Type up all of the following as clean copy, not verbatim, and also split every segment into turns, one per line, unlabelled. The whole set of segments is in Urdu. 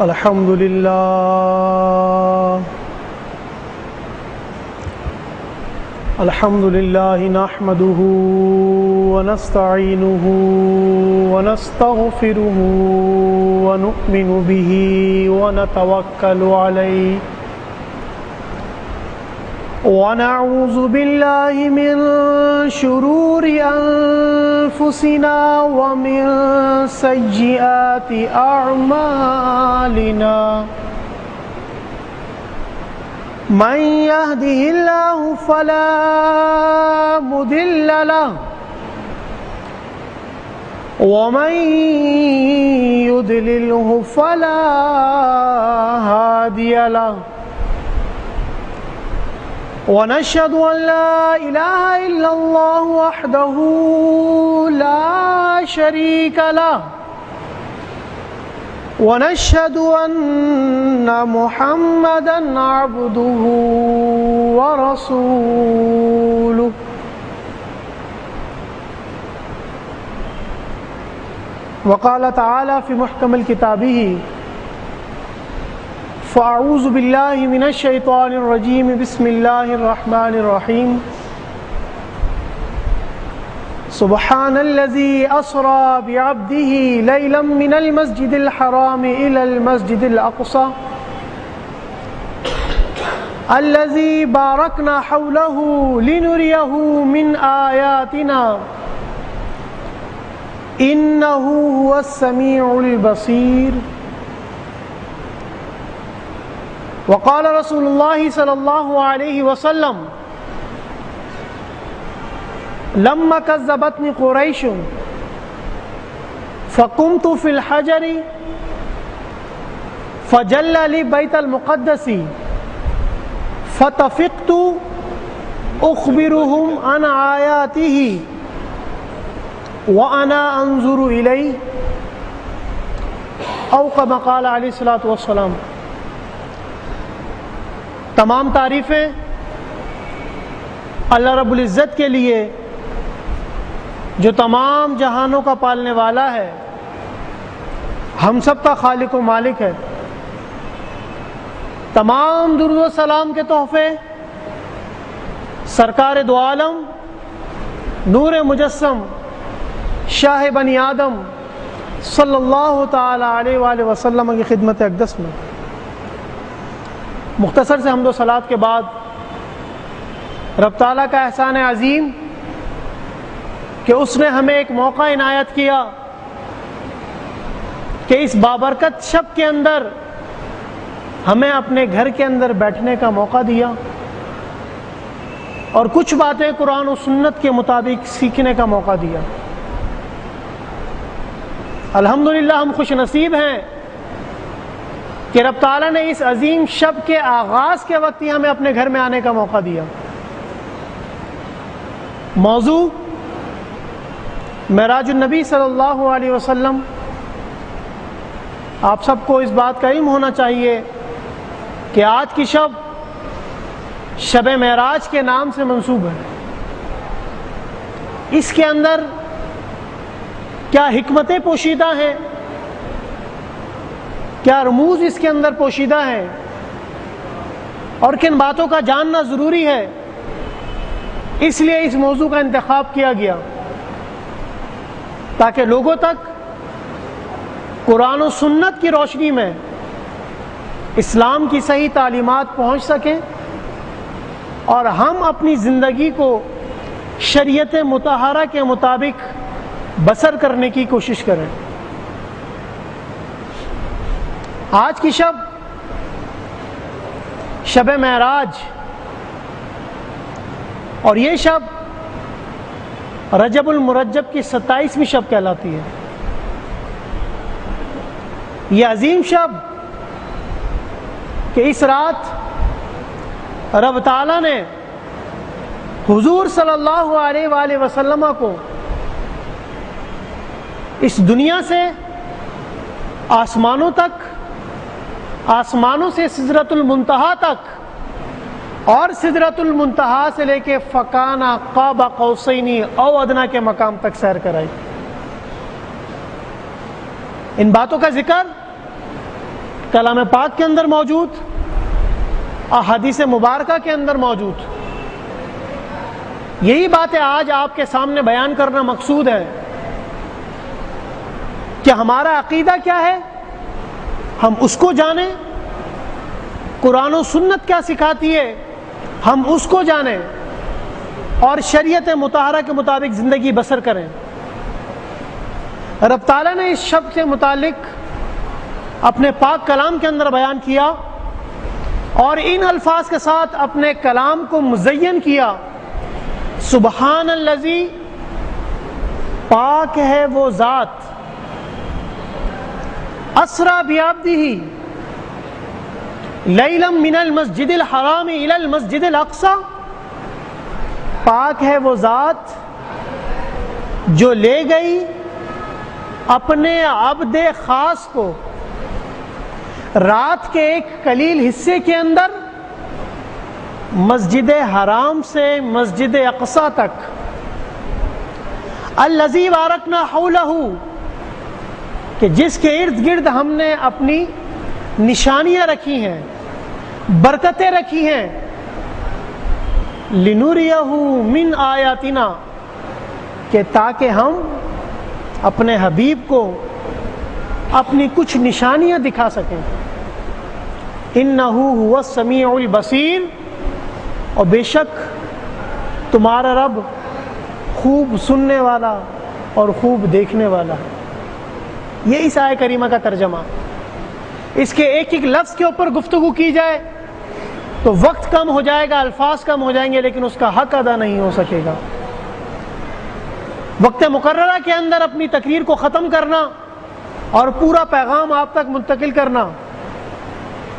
الحمد لله نحمده ونستعينه ونستغفره ونؤمن به ونتوكل عليه ونعوذ بالله من شرور أنفسنا ومن سيئات أعمالنا من يهده الله فلا مضل له ومن يضلله فلا هادي له ونشهد أن لا إله إلا الله وحده لا شريك له ونشهد أن محمدًا عبده ورسوله وقال تعالى في محكم كتابه فأعوذ بالله من الشيطان الرجيم بسم الله الرحمن الرحيم سبحان الذي أسرى بعبده ليلا من المسجد الحرام إلى المسجد الأقصى الذي باركنا حوله لنريه من آياتنا إنه هو السميع البصير وقال رسول الله صلى الله عليه وسلم لما كذبتني قريش فقمت في الحجر فجل لي بيت المقدس فتفقت أخبرهم عن آياته وأنا أنظر إليه أو كما قال عليه الصلاة والسلام۔ تمام تعریفیں اللہ رب العزت کے لیے جو تمام جہانوں کا پالنے والا ہے، ہم سب کا خالق و مالک ہے۔ تمام درود و سلام کے تحفے سرکار دو عالم نور مجسم شاہ بنی آدم صلی اللہ تعالی علیہ وآلہ وسلم کی خدمت اقدس میں۔ مختصر سے حمد و صلوات کے بعد رب تعالیٰ کا احسان عظیم کہ اس نے ہمیں ایک موقع عنایت کیا کہ اس بابرکت شب کے اندر ہمیں اپنے گھر کے اندر بیٹھنے کا موقع دیا اور کچھ باتیں قرآن و سنت کے مطابق سیکھنے کا موقع دیا۔ الحمدللہ ہم خوش نصیب ہیں کہ رب تعالیٰ نے اس عظیم شب کے آغاز کے وقت ہی ہمیں اپنے گھر میں آنے کا موقع دیا۔ موضوع معراج النبی صلی اللہ علیہ وسلم۔ آپ سب کو اس بات کا علم ہونا چاہیے کہ آج کی شب شب معراج کے نام سے منسوب ہے۔ اس کے اندر کیا حکمتیں پوشیدہ ہیں، کیا رموز اس کے اندر پوشیدہ ہیں اور کن باتوں کا جاننا ضروری ہے، اس لیے اس موضوع کا انتخاب کیا گیا تاکہ لوگوں تک قرآن و سنت کی روشنی میں اسلام کی صحیح تعلیمات پہنچ سکیں اور ہم اپنی زندگی کو شریعت مطہرہ کے مطابق بسر کرنے کی کوشش کریں۔ آج کی شب شب معراج اور یہ شب رجب المرجب کی 27ویں شب کہلاتی ہے۔ یہ عظیم شب کہ اس رات رب تعالیٰ نے حضور صلی اللہ علیہ وآلہ وسلم کو اس دنیا سے آسمانوں تک، آسمانوں سے سدرۃ المنتہا تک اور سدرۃ المنتہا سے لے کے فکانہ قاب قوسین او ادنیٰ کے مقام تک سیر کرائی۔ ان باتوں کا ذکر کلام پاک کے اندر موجود، احادیث مبارکہ کے اندر موجود۔ یہی باتیں آج آپ کے سامنے بیان کرنا مقصود ہے کہ ہمارا عقیدہ کیا ہے، ہم اس کو جانیں، قرآن و سنت کیا سکھاتی ہے ہم اس کو جانیں، اور شریعت مطہرہ کے مطابق زندگی بسر کریں۔ رب تعالیٰ نے اس شب سے متعلق اپنے پاک کلام کے اندر بیان کیا، اور ان الفاظ کے ساتھ اپنے کلام کو مزین کیا، سبحان الذی، پاک ہے وہ ذات، اسرا بعبدہ لیلا من المسجد الحرام الی المسجد الاقصی، پاک ہے وہ ذات جو لے گئی اپنے عبد خاص کو رات کے ایک قلیل حصے کے اندر مسجد حرام سے مسجد اقصی تک، الذی بارکنا حولہ، کہ جس کے ارد گرد ہم نے اپنی نشانیاں رکھی ہیں، برکتیں رکھی ہیں، لنریہ من آیاتنا، کہ تاکہ ہم اپنے حبیب کو اپنی کچھ نشانیاں دکھا سکیں۔ انہ هو السمیع البصیر، اور بے شک تمہارا رب خوب سننے والا اور خوب دیکھنے والا ہے۔ یہ اس آیہ کریمہ کا ترجمہ۔ اس کے ایک ایک لفظ کے اوپر گفتگو کی جائے تو وقت کم ہو جائے گا، الفاظ کم ہو جائیں گے، لیکن اس کا حق ادا نہیں ہو سکے گا۔ وقت مقررہ کے اندر اپنی تقریر کو ختم کرنا اور پورا پیغام آپ تک منتقل کرنا،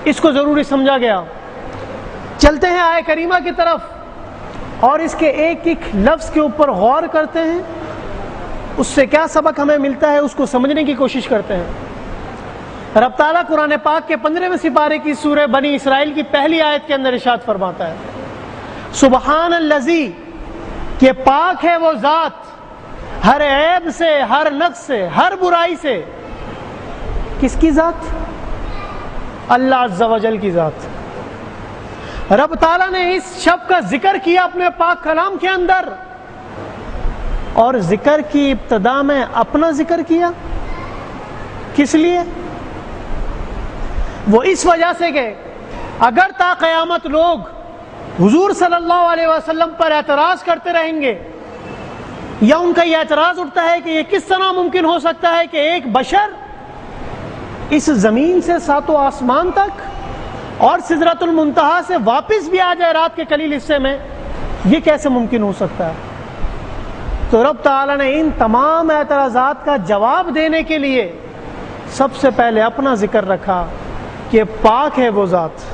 اس کو ضروری سمجھا گیا۔ چلتے ہیں آیہ کریمہ کی طرف اور اس کے ایک ایک لفظ کے اوپر غور کرتے ہیں، اس سے کیا سبق ہمیں ملتا ہے اس کو سمجھنے کی کوشش کرتے ہیں۔ رب تعالیٰ قرآن پاک کے 15ویں سپارے کی سورہ بنی اسرائیل کی پہلی آیت کے اندر ارشاد فرماتا ہے، سبحان الذی، کہ پاک ہے وہ ذات، ہر عیب سے، ہر نقص سے، ہر برائی سے۔ کس کی ذات؟ اللہ عز و جل کی ذات۔ رب تعالیٰ نے اس شب کا ذکر کیا اپنے پاک کلام کے اندر، اور ذکر کی ابتدا میں اپنا ذکر کیا۔ کس لیے؟ وہ اس وجہ سے کہ اگر تا قیامت لوگ حضور صلی اللہ علیہ وسلم پر اعتراض کرتے رہیں گے، یا ان کا یہ اعتراض اٹھتا ہے کہ یہ کس طرح ممکن ہو سکتا ہے کہ ایک بشر اس زمین سے 7 آسمان تک اور سدرۃ المنتہا سے واپس بھی آ جائے رات کے قلیل حصے میں، یہ کیسے ممکن ہو سکتا ہے؟ تو رب تعالیٰ نے ان تمام اعتراضات کا جواب دینے کے لیے سب سے پہلے اپنا ذکر رکھا کہ پاک ہے وہ ذات،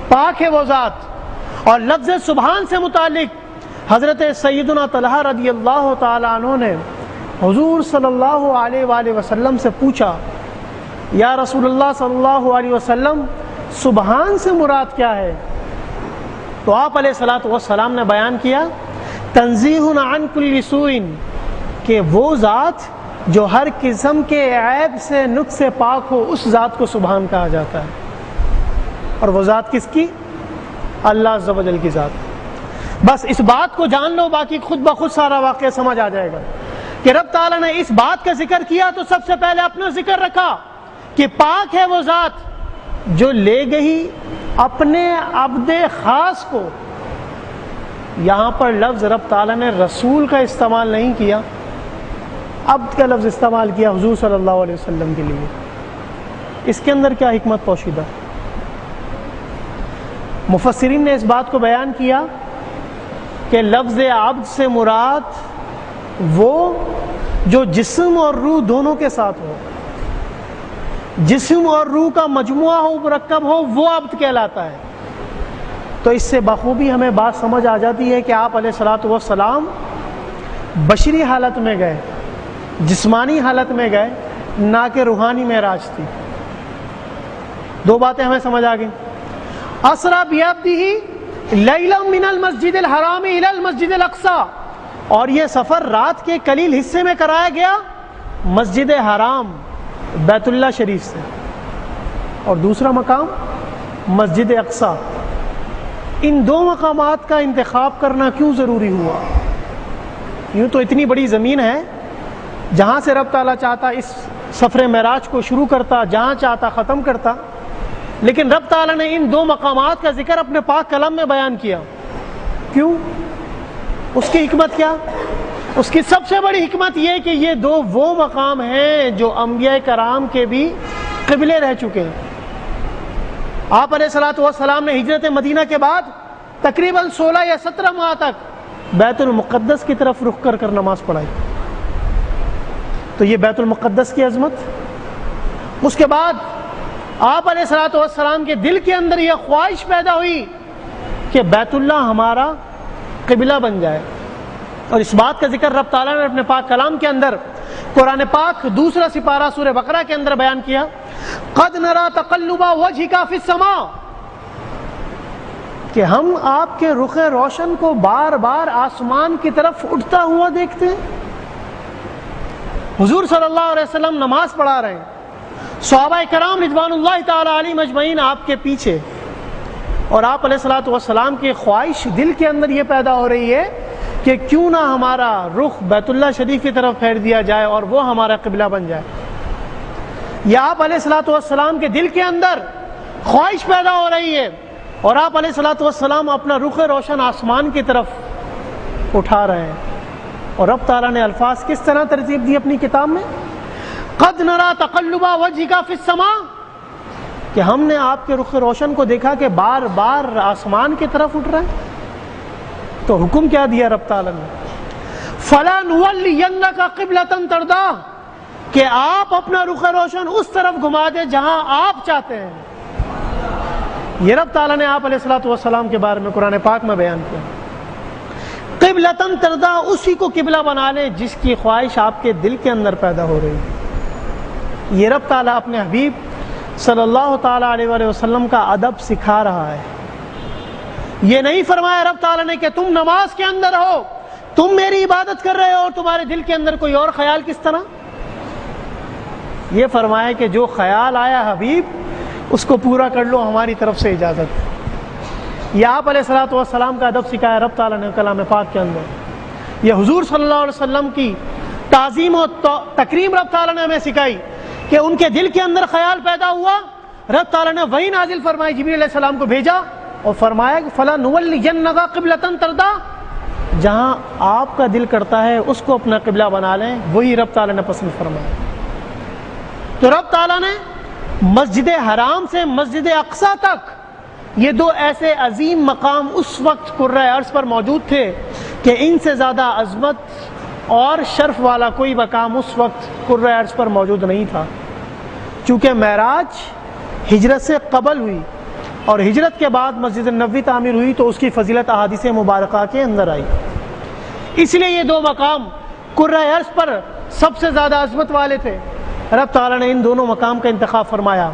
پاک ہے وہ ذات۔ اور لفظ سبحان سے متعلق حضرت سیدنا طلحہ رضی اللہ تعالی عنہ نے حضور صلی اللہ علیہ وآلہ وسلم سے پوچھا، یا رسول اللہ صلی اللہ علیہ وسلم، سبحان سے مراد کیا ہے؟ تو آپ علیہ الصلوۃ والسلام نے بیان کیا، تنزیہ عن کل سوء، کہ وہ ذات جو ہر قسم کے عیب سے، نقص سے پاک ہو، اس ذات کو سبحان کہا جاتا ہے۔ اور وہ ذات کس کی؟ اللہ عز و جل کی ذات۔ بس اس بات کو جان لو، باقی خود بخود سارا واقعہ سمجھ آ جائے گا کہ رب تعالیٰ نے اس بات کا ذکر کیا تو سب سے پہلے اپنا ذکر رکھا کہ پاک ہے وہ ذات جو لے گئی اپنے عبد خاص کو۔ یہاں پر لفظ رب تعالیٰ نے رسول کا استعمال نہیں کیا، عبد کا لفظ استعمال کیا حضور صلی اللہ علیہ وسلم کے لیے۔ اس کے اندر کیا حکمت پوشیدہ؟ مفسرین نے اس بات کو بیان کیا کہ لفظ عبد سے مراد وہ جو جسم اور روح دونوں کے ساتھ ہو، جسم اور روح کا مجموعہ ہو، مرکب ہو، وہ عبد کہلاتا ہے۔ تو اس سے بخوبی ہمیں بات سمجھ آ جاتی ہے کہ آپ علیہ الصلوۃ والسلام بشری حالت میں گئے، جسمانی حالت میں گئے، نہ کہ روحانی معراج تھی۔ دو باتیں ہمیں سمجھ آ گئیں۔ اسرا بعبدہ لیلا من المسجد الحرام الی المسجد الاقصی، اور یہ سفر رات کے قلیل حصے میں کرایا گیا مسجد حرام بیت اللہ شریف سے، اور دوسرا مقام مسجد اقصی۔ ان دو مقامات کا انتخاب کرنا کیوں ضروری ہوا؟ یوں تو اتنی بڑی زمین ہے، جہاں سے رب تعالیٰ چاہتا اس سفر معراج کو شروع کرتا، جہاں چاہتا ختم کرتا، لیکن رب تعالیٰ نے ان دو مقامات کا ذکر اپنے پاک کلام میں بیان کیا۔ کیوں؟ اس کی حکمت کیا؟ اس کی سب سے بڑی حکمت یہ کہ یہ دو وہ مقام ہیں جو انبیاء کرام کے بھی قبلے رہ چکے ہیں۔ آپ علیہ الصلوۃ والسلام نے ہجرت مدینہ کے بعد تقریباً 16 یا 17 ماہ تک بیت المقدس کی طرف رخ کر نماز پڑھائی۔ تو یہ بیت المقدس کی عظمت۔ اس کے بعد آپ علیہ الصلوۃ والسلام کے دل کے اندر یہ خواہش پیدا ہوئی کہ بیت اللہ ہمارا قبلہ بن جائے، اور اس بات کا ذکر رب تعالیٰ نے اپنے پاک کلام کے اندر قرآن پاک دوسرا سپارہ سورہ بقرہ کے اندر بیان کیا۔ قد نرى تقلب وجهك في السماء، کہ ہم آپ کے رخ روشن کو بار بار آسمان کی طرف اٹھتا ہوا دیکھتے ہیں۔ حضور صلی اللہ علیہ وسلم نماز پڑھا رہے ہیں، صحابہ کرام رضوان اللہ تعالی علیہم اجمعین آپ کے پیچھے، اور آپ علیہ الصلوۃ والسلام کی خواہش دل کے اندر یہ پیدا ہو رہی ہے کہ کیوں نہ ہمارا رخ بیت اللہ شریف کی طرف پھیر دیا جائے اور وہ ہمارا قبلہ بن جائے۔ یا آپ علیہ الصلوۃ والسلام کے دل کے اندر خواہش پیدا ہو رہی ہے، اور آپ علیہ الصلوۃ والسلام اپنا رخ روشن آسمان کی طرف اٹھا رہے ہیں، اور رب تعالیٰ نے الفاظ کس طرح ترتیب دی اپنی کتاب میں؟ قد نرى تقلب وجهك في السماء، کہ ہم نے آپ کے رخ روشن کو دیکھا کہ بار بار آسمان کی طرف اٹھ رہا ہے۔ تو حکم کیا دیا رب تعالیٰ نے؟ فَلَا نُوَلِّيَنَّكَ قِبْلَةً تَرْضَاهَا، کہ آپ اپنا رخ روشن اس طرف گھما دیں جہاں آپ چاہتے ہیں۔ یہ رب تعالیٰ نے آپ علیہ الصلوۃ والسلام کے بارے میں قرآن پاک میں بیان کیا۔ قبلۃ ترضا، اسی کو قبلہ بنا لیں جس کی خواہش آپ کے دل کے اندر پیدا ہو رہی ہے۔ یہ رب تعالیٰ اپنے حبیب صلی اللہ تعالیٰ علیہ وآلہ وسلم کا ادب سکھا رہا ہے۔ یہ نہیں فرمایا رب تعالیٰ نے کہ تم نماز کے اندر ہو، تم میری عبادت کر رہے ہو اور تمہارے دل کے اندر کوئی اور خیال کس طرح۔ یہ فرمایا کہ جو خیال آیا حبیب اس کو پورا کر لو، ہماری طرف سے اجازت۔ یہ آپ علیہ الصلوۃ والسلام کا ادب سکھایا رب تعالیٰ نے کلام پاک کے اندر۔ یہ حضور صلی اللہ علیہ وسلم کی تعظیم و تکریم رب تعالیٰ نے ہمیں سکھائی کہ ان کے دل کے اندر خیال پیدا ہوا، رب تعالیٰ نے وحی نازل فرمائی، جبریل علیہ السلام کو بھیجا اور فرمایا کہ فَلَا نُوَلِّيَنَّكَ قِبْلَةً تَرْضَاهَا، جہاں آپ کا دل کرتا ہے اس کو اپنا قبلہ بنا لیں، وہی رب تعالیٰ نے پسند فرمایا۔ تو رب تعالیٰ نے مسجد حرام سے مسجد اقصی تک یہ دو ایسے عظیم مقام اس وقت قرۂ ارض پر موجود تھے کہ ان سے زیادہ عظمت اور شرف والا کوئی مقام اس وقت قرۂ ارض پر موجود نہیں تھا۔ چونکہ معراج ہجرت سے قبل ہوئی اور ہجرت کے بعد مسجد نبوی تعمیر ہوئی، تو اس کی فضیلت احادیث مبارکہ کے اندر آئی۔ اس لیے یہ دو مقام قرۂ ارض پر سب سے زیادہ عظمت والے تھے۔ رب تعالیٰ نے ان دونوں مقام کا انتخاب فرمایا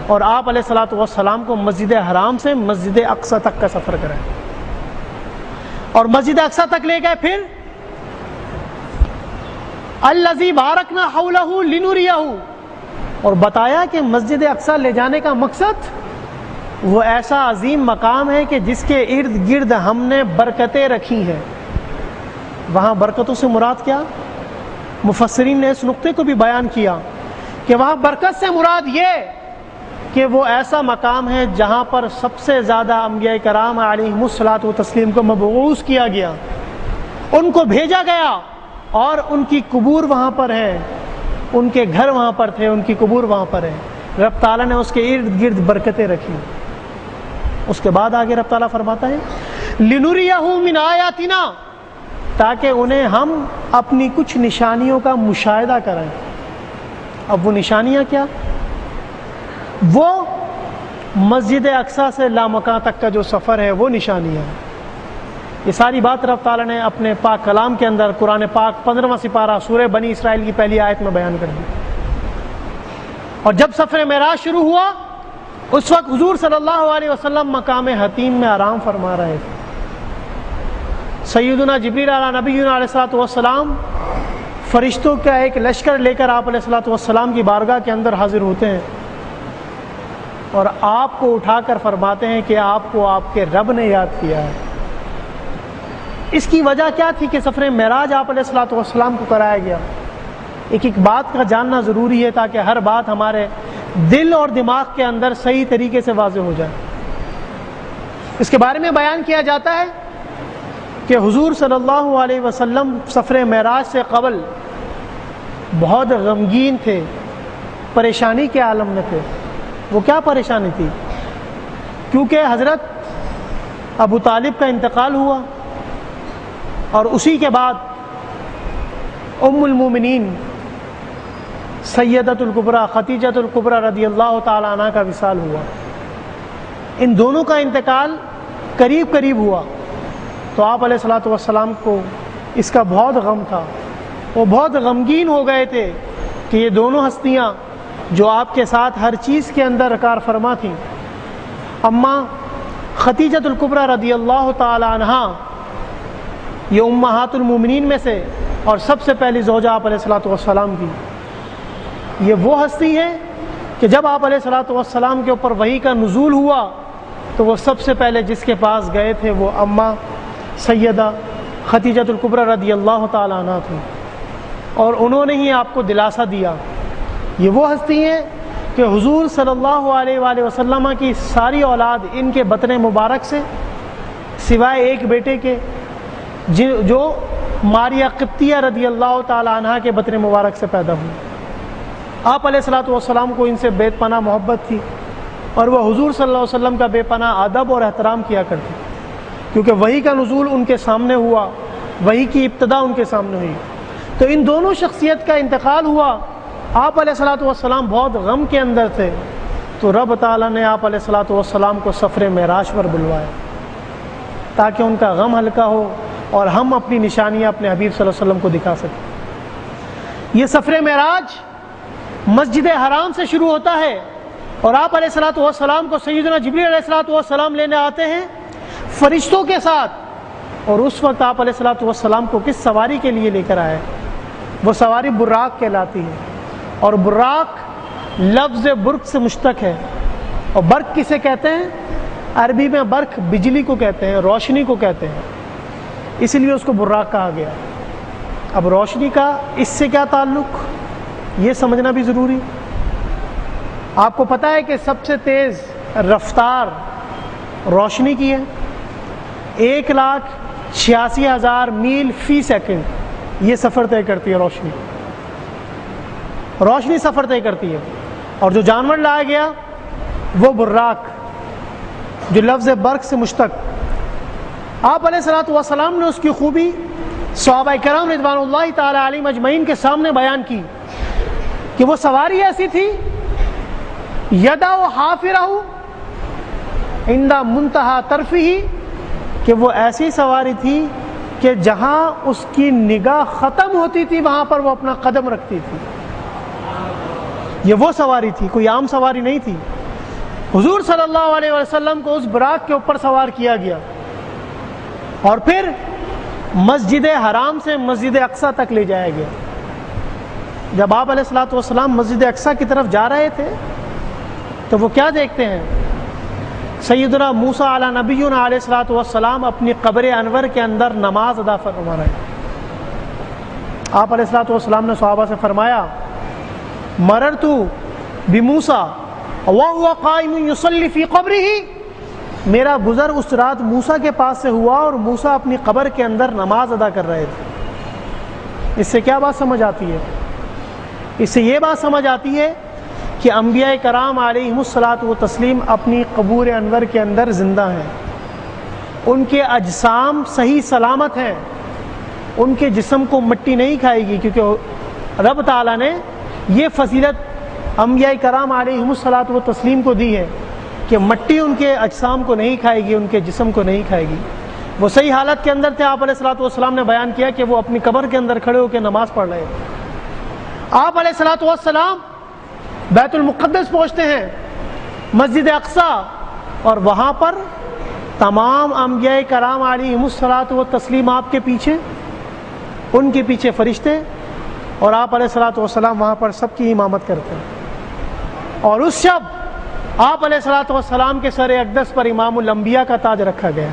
اور آپ علیہ الصلوۃ والسلام کو مسجد حرام سے مسجد اقصی تک کا سفر کرایا، اور مسجد اقصی تک لے گئے۔ پھر الذی بارکنا حولہ لنریہ، اور بتایا کہ مسجد اقصی لے جانے کا مقصد وہ ایسا عظیم مقام ہے کہ جس کے ارد گرد ہم نے برکتیں رکھی ہیں۔ وہاں برکتوں سے مراد کیا؟ مفسرین نے اس نقطے کو بھی بیان کیا کہ وہاں برکت سے مراد یہ کہ وہ ایسا مقام ہے جہاں پر سب سے زیادہ انبیاء کرام علیہم الصلوۃ والتسلیم کو مبعوث کیا گیا، ان کو بھیجا گیا، اور ان کی قبور وہاں پر ہے، ان کے گھر وہاں پر تھے، ان کی قبور وہاں پر ہے۔ رب تعالیٰ نے اس کے ارد گرد برکتیں رکھی۔ اس کے بعد آگے رب تعالیٰ فرماتا ہے لِنُرِيَهُ مِنْ آیَاتِنَا، تاکہ انہیں ہم اپنی کچھ نشانیوں کا مشاہدہ کرائیں۔ اب وہ نشانیاں کیا؟ وہ مسجد اقصی سے لامکان تک کا جو سفر ہے وہ نشانیاں ہیں۔ یہ ساری بات رب تعالیٰ نے اپنے پاک کلام کے اندر قرآن پاک 15واں سپارہ سورہ بنی اسرائیل کی پہلی آیت میں بیان کر دی۔ اور جب سفر معراج شروع ہوا اس وقت حضور صلی اللہ علیہ وسلم مقام حتیم میں آرام فرما رہے تھے۔ سیدنا جبریل علیہ نبینا علیہ الصلوۃ والسلام فرشتوں کا ایک لشکر لے کر آپ علیہ الصلوۃ والسلام کی بارگاہ کے اندر حاضر ہوتے ہیں اور آپ کو اٹھا کر فرماتے ہیں کہ آپ کو آپ کے رب نے یاد کیا ہے۔ اس کی وجہ کیا تھی کہ سفر معراج آپ علیہ الصلوۃ والسلام کو کرایا گیا؟ ایک بات کا جاننا ضروری ہے تاکہ ہر بات ہمارے دل اور دماغ کے اندر صحیح طریقے سے واضح ہو جائے۔ اس کے بارے میں بیان کیا جاتا ہے کہ حضور صلی اللہ علیہ وسلم سفر معراج سے قبل بہت غمگین تھے، پریشانی کے عالم میں تھے۔ وہ کیا پریشانی تھی؟ کیونکہ حضرت ابو طالب کا انتقال ہوا اور اسی کے بعد ام المومنین سیدۃ الکبریٰ خدیجۃ الکبریٰ رضی اللہ تعالی عنہ کا وصال ہوا۔ ان دونوں کا انتقال قریب قریب ہوا تو آپ علیہ الصلوۃ والسلام کو اس کا بہت غم تھا۔ وہ بہت غمگین ہو گئے تھے کہ یہ دونوں ہستیاں جو آپ کے ساتھ ہر چیز کے اندر کار فرما تھیں، اماں خدیجۃ الکبریٰ رضی اللہ تعالی عنہا، یہ امہات المومنین میں سے اور سب سے پہلی زوجہ آپ علیہ الصلوۃ والسلام کی، یہ وہ ہستی ہے کہ جب آپ علیہ الصلوۃ والسلام کے اوپر وحی کا نزول ہوا تو وہ سب سے پہلے جس کے پاس گئے تھے وہ اماں سیدہ خدیجۃ الکبریٰ رضی اللہ تعالی عنہا تھیں، اور انہوں نے ہی آپ کو دلاسا دیا۔ یہ وہ ہستی ہیں کہ حضور صلی اللہ علیہ وآلہ وسلم کی ساری اولاد ان کے بطن مبارک سے سوائے ایک بیٹے کے جو ماریہ قبطیہ رضی اللہ تعالی عنہ کے بطن مبارک سے پیدا ہوئی۔ آپ علیہ الصلوۃ والسلام کو ان سے بے پناہ محبت تھی اور وہ حضور صلی اللہ علیہ وسلم کا بے پناہ ادب اور احترام کیا کرتے، کیونکہ وحی کا نزول ان کے سامنے ہوا، وحی کی ابتدا ان کے سامنے ہوئی۔ تو ان دونوں شخصیت کا انتقال ہوا، آپ علیہ الصلوۃ والسلام بہت غم کے اندر تھے، تو رب تعالیٰ نے آپ علیہ الصلوۃ والسلام کو سفر معراج پر بلوایا تاکہ ان کا غم ہلکا ہو اور ہم اپنی نشانیاں اپنے حبیب صلی اللہ علیہ وسلم کو دکھا سکیں۔ یہ سفر معراج مسجد حرام سے شروع ہوتا ہے اور آپ علیہ الصلوۃ والسلام کو سیدنا جبریل علیہ الصلوۃ والسلام لینے آتے ہیں فرشتوں کے ساتھ، اور اس وقت آپ علیہ الصلوۃ والسلام کو کس سواری کے لیے لے کر آئے؟ وہ سواری براق کہلاتی ہے، اور براق لفظ برق سے مشتق ہے، اور برق کسے کہتے ہیں؟ عربی میں برق بجلی کو کہتے ہیں، روشنی کو کہتے ہیں، اس لیے اس کو براق کہا گیا۔ اب روشنی کا اس سے کیا تعلق، یہ سمجھنا بھی ضروری۔ آپ کو پتہ ہے کہ سب سے تیز رفتار روشنی کی ہے، 1,86,000 میل فی سیکنڈ یہ سفر طے کرتی ہے روشنی۔ روشنی سفر طے کرتی ہے، اور جو جانور لایا گیا وہ براق جو لفظ برق سے مشتق۔ آپ علیہ الصلوۃ والسلام نے اس کی خوبی صحابہ کرام رضوان اللہ تعالی علیہم اجمعین کے سامنے بیان کی کہ وہ سواری ایسی تھی، یدع حافرہ عند منتہا طرفہ، کہ وہ ایسی سواری تھی کہ جہاں اس کی نگاہ ختم ہوتی تھی وہاں پر وہ اپنا قدم رکھتی تھی۔ یہ وہ سواری تھی، کوئی عام سواری نہیں تھی۔ حضور صلی اللہ علیہ وسلم کو اس براق کے اوپر سوار کیا گیا اور پھر مسجد حرام سے مسجد اقصیٰ تک لے جایا گیا۔ جب آپ علیہ الصلوۃ والسلام مسجد اقصیٰ کی طرف جا رہے تھے تو وہ کیا دیکھتے ہیں؟ سیدنا موسیٰ علیہ نبینا علیہ الصلوۃ والسلام اپنی قبر انور کے اندر نماز ادا فرما رہے ہیں۔ آپ علیہ الصلوۃ والسلام نے صحابہ سے فرمایا، مررت بموسیٰ وهو قائم يصلي في قبره، میرا گزر اس رات موسیٰ کے پاس سے ہوا اور موسیٰ اپنی قبر کے اندر نماز ادا کر رہے تھے۔ اس سے کیا بات سمجھ آتی ہے؟ اس سے یہ بات سمجھ آتی ہے کہ انبیاء کرام علیہم الصلاۃ والتسلیم اپنی قبور انور کے اندر زندہ ہیں، ان کے اجسام صحیح سلامت ہیں، ان کے جسم کو مٹی نہیں کھائے گی، کیونکہ رب تعالیٰ نے یہ فضیلت انبیاء کرام علیہم الصلاۃ والتسلیم کو دی ہے کہ مٹی ان کے اجسام کو نہیں کھائے گی، ان کے جسم کو نہیں کھائے گی۔ وہ صحیح حالت کے اندر تھے۔ آپ علیہ الصلوۃ والسلام نے بیان کیا کہ وہ اپنی قبر کے اندر کھڑے ہو کے نماز پڑھ رہے تھے۔ آپ علیہ الصلوۃ والسلام بیت المقدس پہنچتے ہیں، مسجد اقصیٰ، اور وہاں پر تمام انبیاء کرام علیہم الصلوۃ والتسلیم آپ کے پیچھے، ان کے پیچھے فرشتے، اور آپ علیہ الصلوۃ والسلام وہاں پر سب کی امامت کرتے ہیں، اور اس شب آپ علیہ الصلوۃ والسلام کے سر اقدس پر امام الانبیاء کا تاج رکھا گیا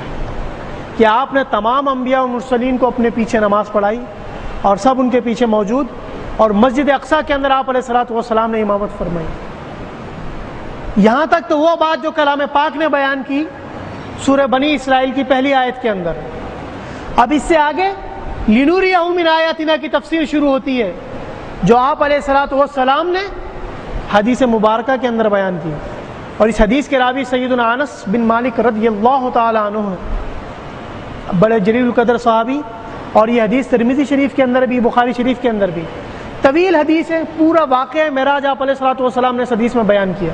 کہ آپ نے تمام انبیاء و مرسلین کو اپنے پیچھے نماز پڑھائی اور سب ان کے پیچھے موجود، اور مسجد اقصیٰ کے اندر آپ علیہ الصلوۃ والسلام نے امامت فرمائی۔ یہاں تک تو وہ بات جو کلام پاک نے بیان کی سورہ بنی اسرائیل کی پہلی آیت کے اندر۔ اب اس سے آگے لِنُرِيَهُ مِنْ آیَاتِنَا کی تفسیر شروع ہوتی ہے، جو آپ علیہ الصلوۃ والسلام نے حدیث مبارکہ کے اندر بیان کی، اور اس حدیث کے راوی سیدنا انس بن مالک رضی اللہ تعالی عنہ ہیں، بڑے جلیل القدر صحابی، اور یہ حدیث ترمذی شریف کے اندر بھی، بخاری شریف کے اندر بھی طویل حدیث ہے، پورا واقعہ معراج آپ علیہ الصلوۃ والسلام نے اس حدیث میں بیان کیا۔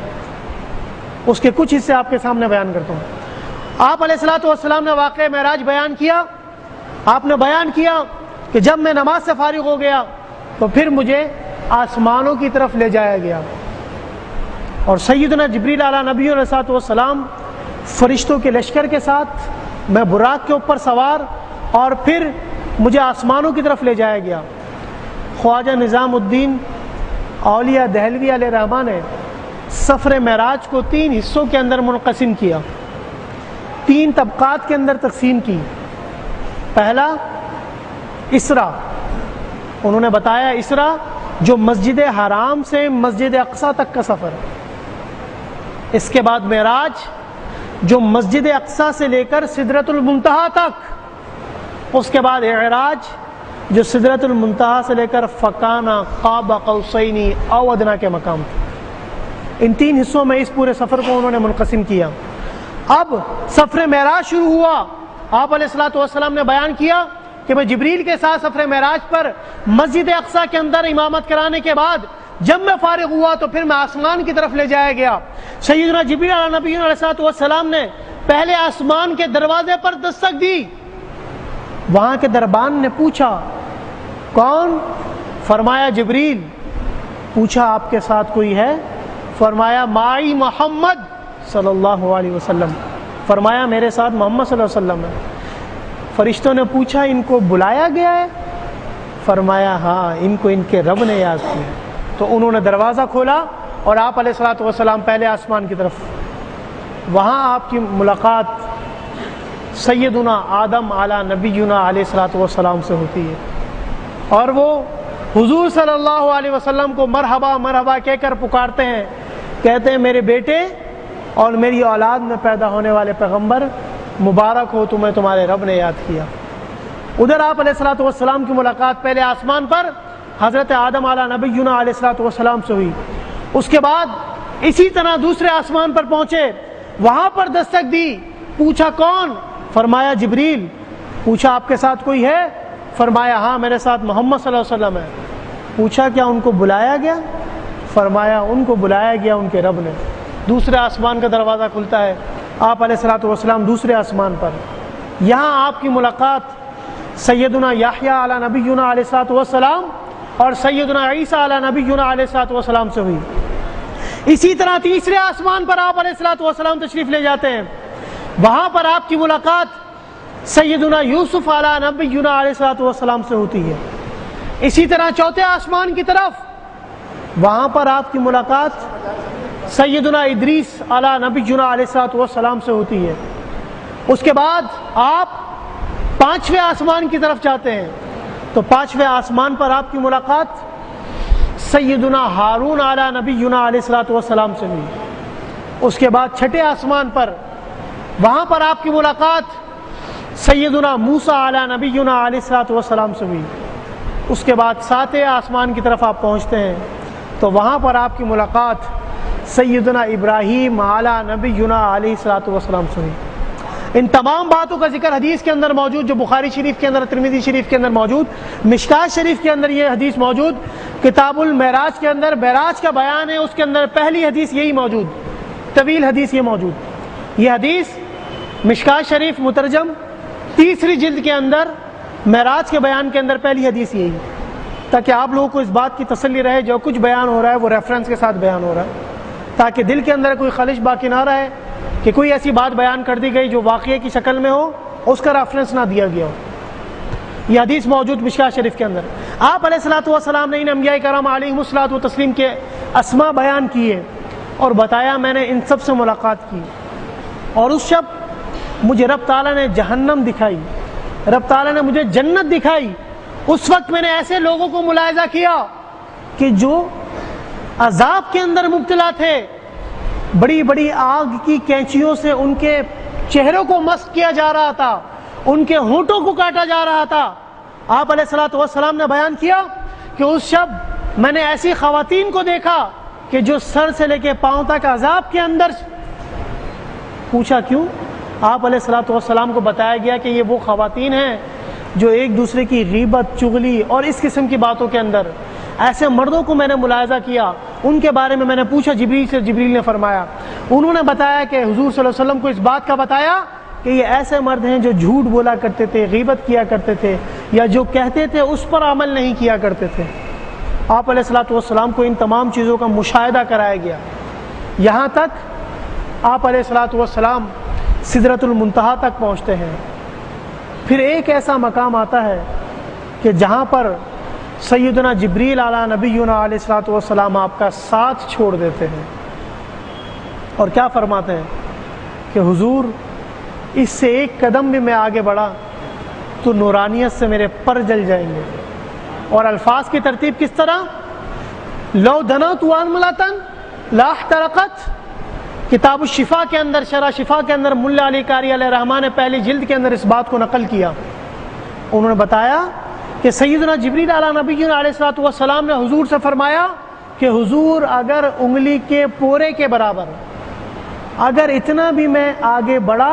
اس کے کچھ حصے آپ کے سامنے بیان کرتا ہوں۔ آپ علیہ الصلوۃ والسلام نے واقعہ معراج بیان کیا۔ آپ نے بیان کیا کہ جب میں نماز سے فارغ ہو گیا تو پھر مجھے آسمانوں کی طرف لے جایا گیا، اور سیدنا جبریل علیہ نبی علیہ الصلوۃ والسلام فرشتوں کے لشکر کے ساتھ میں براق کے اوپر سوار، اور پھر مجھے آسمانوں کی طرف لے جایا گیا۔ خواجہ نظام الدین اولیاء دہلوی علیہ رحمٰ نے سفر معراج کو 3 حصوں کے اندر منقسم کیا، 3 طبقات کے اندر تقسیم کی۔ پہلا اسراء، انہوں نے بتایا اسراء جو مسجد حرام سے مسجد اقصیٰ تک کا سفر، اس کے بعد معراج جو مسجد اقصیٰ سے لے کر سدرۃ المنتہا تک، اس کے بعد اعراج جو سدرۃ المنتہا سے لے کر فکانہ قاب قوسین او ادنیٰ کے مقام تک۔ ان 3 حصوں میں اس پورے سفر کو انہوں نے منقسم کیا۔ اب سفر معراج شروع ہوا۔ آپ علیہ الصلوۃ والسلام نے بیان کیا کہ میں جبریل کے ساتھ سفر معراج پر مسجد اقصیٰ کے اندر امامت کرانے کے بعد جب میں فارغ ہوا تو پھر میں آسمان کی طرف لے جایا گیا۔ سیدنا جبریل علیہ نبی علیہ الصلوۃ والسلام نے پہلے آسمان کے دروازے پر دستک دی۔ وہاں کے دربان نے پوچھا کون؟ فرمایا جبریل۔ پوچھا آپ کے ساتھ کوئی ہے؟ فرمایا معی محمد صلی اللہ علیہ وسلم۔ فرمایا میرے ساتھ محمد صلی اللہ علیہ وسلم ہے۔ فرشتوں نے پوچھا ان کو بلایا گیا ہے؟ فرمایا ہاں، ان کو ان کے رب نے یاد کیا۔ تو انہوں نے دروازہ کھولا اور آپ علیہ الصلوۃ والسلام پہلے آسمان کی طرف، وہاں آپ کی ملاقات سیدنا آدم علی نبینا علیہ الصلوۃ والسلام سے ہوتی ہے، اور وہ حضور صلی اللہ علیہ وسلم کو مرحبا مرحبا کہہ کر پکارتے ہیں، کہتے ہیں میرے بیٹے اور میری اولاد میں پیدا ہونے والے پیغمبر، مبارک ہو تمہیں تمہارے رب نے یاد کیا۔ ادھر آپ علیہ الصلوۃ والسلام کی ملاقات پہلے آسمان پر حضرت آدم علی نبینا علیہ الصلوۃ والسلام سے ہوئی، اس کے بعد اسی طرح دوسرے آسمان پر پہنچے، وہاں پر دستک دی، پوچھا کون؟ فرمایا جبریل۔ پوچھا آپ کے ساتھ کوئی ہے؟ فرمایا ہاں میرے ساتھ محمد صلی اللہ علیہ وسلم ہے۔ پوچھا کیا ان کو بلایا گیا؟ فرمایا ان کو بلایا گیا ان کے رب نے۔ دوسرے آسمان کا دروازہ کھلتا ہے، آپ علیہ الصلوۃ والسلام دوسرے آسمان پر، یہاں آپ کی ملاقات سیدنا یحییٰ علی نبینا علیہ الصلوۃ والسلام اور سیدنا عیسیٰ علی نبینا علیہ الصلوۃ والسلام سے ہوئی۔ اسی طرح تیسرے آسمان پر آپ علیہ الصلوۃ والسلام تشریف لے جاتے ہیں، وہاں پر آپ کی ملاقات سیدنا یوسف علی نبینا علیہ الصلوۃ والسلام سے ہوتی ہے۔ اسی طرح چوتھے آسمان کی طرف، وہاں پر آپ کی ملاقات سیدنا ادریس علی نبینا علیہ الصلوۃ والسلام سے ہوتی ہے۔ اس کے بعد آپ 5ویں آسمان کی طرف جاتے ہیں، تو 5ویں آسمان پر آپ کی ملاقات سیدنا ہارون علی نبینا علیہ الصلوۃ والسلام سے ہوئی۔ اس کے بعد 6ٹھے آسمان پر، وہاں پر آپ کی ملاقات سیدنا موسیٰ علی نبینا علیہ الصلوۃ والسلام سے ہوئی۔ اس کے بعد 7ویں آسمان کی طرف آپ پہنچتے ہیں، تو وہاں پر آپ کی ملاقات سیدنا ابراہیم علی نبینا علیہ الصلوۃ والسلام سے ہوئی۔ ان تمام باتوں کا ذکر حدیث کے اندر موجود، جو بخاری شریف کے اندر، ترمذی شریف کے اندر موجود، مشکات شریف کے اندر یہ حدیث موجود، کتاب المعراج کے اندر معراج کا بیان ہے، اس کے اندر پہلی حدیث یہی موجود، طویل حدیث یہ موجود۔ یہ حدیث مشکات شریف مترجم 3ری جلد کے اندر معراج کے بیان کے اندر پہلی حدیث یہی، تاکہ آپ لوگوں کو اس بات کی تسلی رہے جو کچھ بیان ہو رہا ہے وہ ریفرنس کے ساتھ بیان ہو رہا ہے، تاکہ دل کے اندر کوئی خلش باقی نہ رہے کہ کوئی ایسی بات بیان کر دی گئی جو واقعے کی شکل میں ہو، اس کا ریفرنس نہ دیا گیا ہو۔ یہ حدیث موجود مشکات شریف کے اندر۔ آپ علیہ الصلوۃ والسلام نے ان انبیاء کرام علیہم الصلوۃ والتسلیم کے اسماء بیان کیے اور بتایا میں نے ان سب سے ملاقات کی، اور اس شب مجھے رب تعالیٰ نے جہنم دکھائی، رب تعالیٰ نے مجھے جنت دکھائی۔ اس وقت میں نے ایسے لوگوں کو ملاحظہ کیا کہ جو عذاب کے اندر مبتلا تھے، بڑی بڑی آگ کی کینچیوں سے ان کے چہروں کو مسح کیا جا رہا تھا، ان کے ہونٹوں کو کاٹا جا رہا تھا۔ آپ علیہ الصلوۃ والسلام نے بیان کیا کہ اس شب میں نے ایسی خواتین کو دیکھا کہ جو سر سے لے کے پاؤں تک عذاب کے اندر۔ پوچھا کیوں؟ آپ علیہ الصلوۃ والسلام کو بتایا گیا کہ یہ وہ خواتین ہیں جو ایک دوسرے کی غیبت، چغلی اور اس قسم کی باتوں کے اندر، ایسے مردوں کو میں نے ملاحظہ کیا۔ ان کے بارے میں میں نے پوچھا جبریل سے، جبریل نے فرمایا، انہوں نے بتایا کہ حضور صلی اللہ علیہ وسلم کو اس بات کا بتایا کہ یہ ایسے مرد ہیں جو جھوٹ بولا کرتے تھے، غیبت کیا کرتے تھے، یا جو کہتے تھے اس پر عمل نہیں کیا کرتے تھے۔ آپ علیہ الصلوۃ والسلام کو ان تمام چیزوں کا مشاہدہ کرایا گیا، یہاں تک آپ علیہ الصلوۃ والسلام سدرۃ المنتہا تک پہنچتے ہیں۔ پھر ایک ایسا مقام آتا ہے کہ جہاں پر سیدنا جبریل علیہ نبینا علیہ الصلوۃ والسلام آپ کا ساتھ چھوڑ دیتے ہیں، اور کیا فرماتے ہیں کہ حضور اس سے ایک قدم بھی میں آگے بڑھا تو نورانیت سے میرے پر جل جائیں گے۔ اور الفاظ کی ترتیب کس طرح؟ لو دنوت انملۃ لاحترقت۔ کتاب الشفا کے اندر، شرح شفا کے اندر ملا علی قاری علیہ رحمٰن نے پہلی جلد کے اندر اس بات کو نقل کیا۔ انہوں نے بتایا کہ سیدنا جبریل علیہ نبینا علیہ الصلوۃ والسلام نے حضور سے فرمایا کہ حضور اگر انگلی کے پورے کے برابر، اگر اتنا بھی میں آگے بڑھا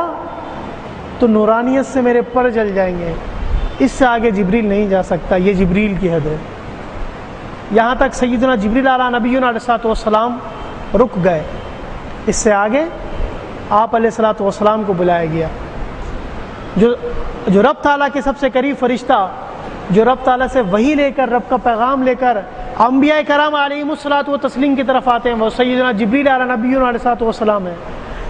تو نورانیت سے میرے پر جل جائیں گے، اس سے آگے جبریل نہیں جا سکتا، یہ جبریل کی حد ہے۔ یہاں تک سیدنا جبریل علیہ نبینا علیہ الصلوۃ والسلام رک گئے، اس سے آگے آپ علیہ الصلوۃ والسلام کو بلایا گیا۔ جو رب تعالیٰ کے سب سے قریب فرشتہ، جو رب تعالیٰ سے وحی لے کر، رب کا پیغام لے کر انبیاء کرام علیہم الصلوۃ والتسلیم کی طرف آتے ہیں، وہ سیدنا جبریل علیہ نبینا علیہ الصلوۃ والسلام ہے۔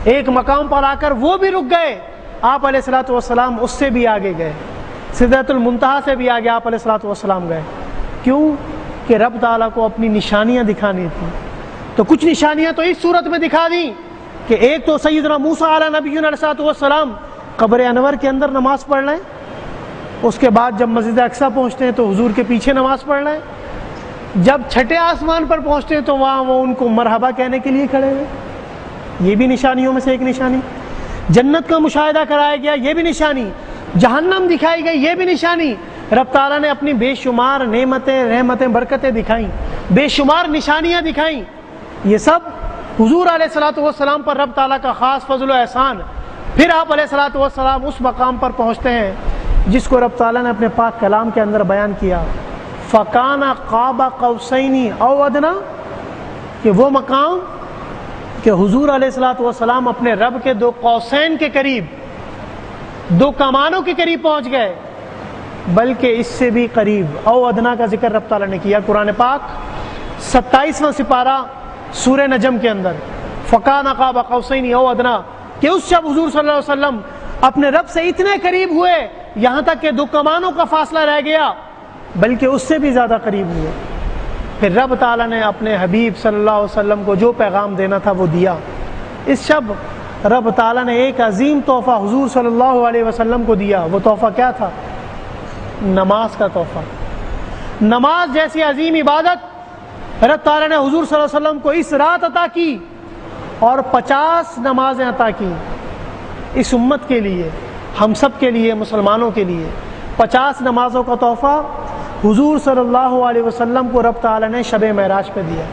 ایک مقام پر آ کر وہ بھی رک گئے، آپ علیہ الصلوۃ والسلام اس سے بھی آگے گئے، سدرۃ المنتہا سے بھی آگے آپ علیہ الصلوۃ والسلام گئے۔ کیوں؟ کہ رب تعالیٰ کو اپنی نشانیاں دکھانی تھیں۔ تو کچھ نشانیاں تو اس صورت میں دکھا دیں کہ ایک تو سیدنا موسیٰ علیہ نبینا علیہ الصلوۃ والسلام قبر انور کے اندر نماز پڑھ لیں، اس کے بعد جب مسجد اقصیٰ پہنچتے ہیں تو حضور کے پیچھے نماز پڑھ لیں، جب چھٹے آسمان پر پہنچتے ہیں تو وہاں وہ ان کو مرحبا کہنے کے لیے کھڑے ہوئے۔ یہ بھی نشانیوں میں سے ایک نشانی۔ جنت کا مشاہدہ کرایا گیا، یہ بھی نشانی۔ جہنم دکھائی گئی، یہ بھی نشانی۔ رب تعالیٰ نے اپنی بے شمار نعمتیں، رحمتیں، برکتیں دکھائیں، بے شمار نشانیاں دکھائیں۔ یہ سب حضور علیہ الصلوۃ والسلام پر رب تعالیٰ کا خاص فضل و احسان۔ پھر آپ علیہ الصلوۃ والسلام اس مقام پر پہنچتے ہیں جس کو رب تعالیٰ نے اپنے پاک کلام کے اندر بیان کیا، فَكَانَ قَابَ قَوْسَيْنِ أَوْ أَدْنَىٰ، کہ وہ مقام کہ حضور علیہ الصلوۃ والسلام اپنے رب کے دو قوسین کے قریب، دو کمانوں کے قریب پہنچ گئے، بلکہ اس سے بھی قریب۔ او ادنا کا ذکر رب تعالیٰ نے کیا قرآن پاک 27واں سپارہ سورہ نجم کے اندر، فَكَانَ قَابَ قَوْسَيْنِ أَوْ أَدْنَىٰ، کہ اس شب حضور صلی اللہ علیہ وسلم اپنے رب سے اتنے قریب ہوئے یہاں تک کہ دو کمانوں کا فاصلہ رہ گیا، بلکہ اس سے بھی زیادہ قریب ہوئے۔ پھر رب تعالیٰ نے اپنے حبیب صلی اللہ علیہ وسلم کو جو پیغام دینا تھا وہ دیا۔ اس شب رب تعالیٰ نے ایک عظیم تحفہ حضور صلی اللہ علیہ وسلم کو دیا۔ وہ تحفہ کیا تھا؟ نماز کا تحفہ۔ نماز جیسی عظیم عبادت رب تعالیٰ نے حضور صلی اللہ علیہ وسلم کو اس رات عطا کی، اور 50 نمازیں عطا کی اس امت کے لیے، ہم سب کے لیے، مسلمانوں کے لیے۔ 50 نمازوں کا تحفہ حضور صلی اللہ علیہ وسلم کو رب تعالیٰ نے شب معراج پہ دیا۔